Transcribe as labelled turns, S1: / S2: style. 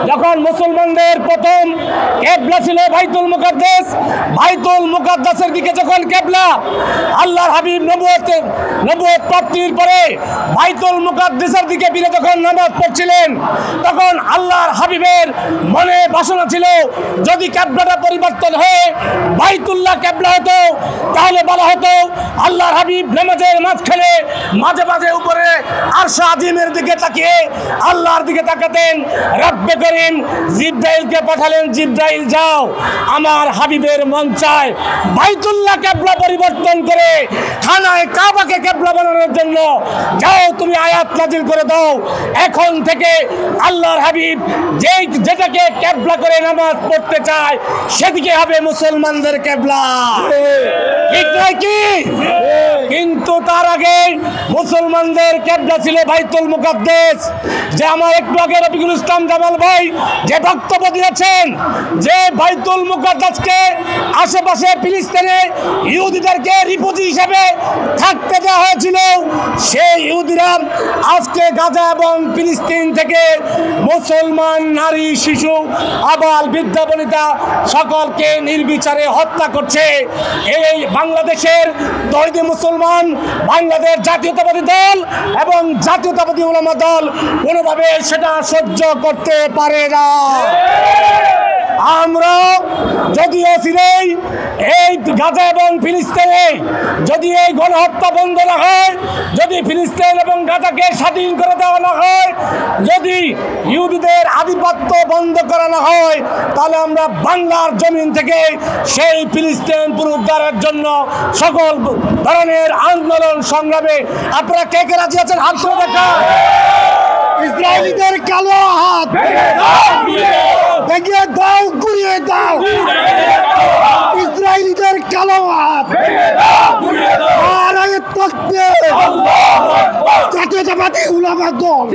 S1: যখন মুসলমানদের প্রথম কেবলা ছিল বাইতুল মুকাদ্দাস, বাইতুল মুকাদ্দাসের দিকে যখন কেবলা, আল্লাহর হাবিব নবুয়ত প্রাপ্তির পরে বাইতুল মুকাদ্দাসের দিকে ফিরে যখন নামাজ পড়ছিলেন, তখন আল্লাহর হাবিবের মনে বাসনা ছিল যদি কেবলাটা পরিবর্তন হয়ে বাইতুল্লাহ কেবলা হতো তাহলে বলা হতো আল্লাহর হাবিব নামাজের মাঝখানে মাঝে মাঝে উপরে আরশ আজিমের দিকে তাকিয়ে আল্লাহর দিকে তাকাতেন। রব্বে করিম জিব্রাইলকে পাঠালেন, জিব্রাইল যাও, আমার হাবিবের মন চায় বাইতুল্লাহ কেবলা পরিবর্তন করে খানায়ে কাবাকে কেবলা বানানোর জন্য, যাও তুমি আয়াত নাজিল করে দাও, এখন থেকে আল্লাহর হাবিব যেটাকে কেবলা করে নামাজ পড়তে চায় সেদিকে হবে মুসলমানদের কেবলা। ঠিক নয় কি? কিন্তু তার আগে মুসলমানদের কেবলা ছিল বাইতুল মুকাদ্দাস। যে আমার একটু আগে রফিকুল ইসলাম জামাল ভাই যে বক্তব্য দিয়েছেন যে বাইতুল মুকাদ্দাসকে আশেপাশে ফিলিস্তিনে ইহুদিদেরকে রিফিউজি হিসেবে থাকতে দেওয়া হয়েছিল, সেই ইহুদিরা আজকে গাজা এবং ফিলিস্তিন থেকে মুসলমান নারী, শিশু, আবাল, বৃদ্ধা, বনিতা সকলকে নির্বিচারে হত্যা করছে। এই বাংলাদেশের তৌহিদি মুসলমান, বাংলাদেশ জাতীয়তাবাদী দল এবং জাতীয়তাবাদী উলামা দল কোনোভাবে সেটা সহ্য করতে পারে না। আমরা যদিও ছিলেই এই গাজা এবং ফিলিস্তিনে যদি এই গণহত্যা বন্ধ না হয়, যদি ফিলিস্তিন এবং গাজাকে স্বাধীন করে দেওয়া না হয়, যদি ইহুদিদের আধিপত্য বন্ধ করা না হয়, তাহলে আমরা বাংলার জমিন থেকে সেই ফিলিস্তিন পুনরুদ্ধারের জন্য সকল ধরনের আন্দোলন সংগ্রামে আপনারা কে কে রাজি আছেন? হাত তুলে দেখা। ইসরায়েলিদের কালো হাত দেখিয়ে দাও, ঘুরিয়ে দাও। ইসরায়েলিদের কালো হাত আর জাতীয়তাবাদী উলামা দল।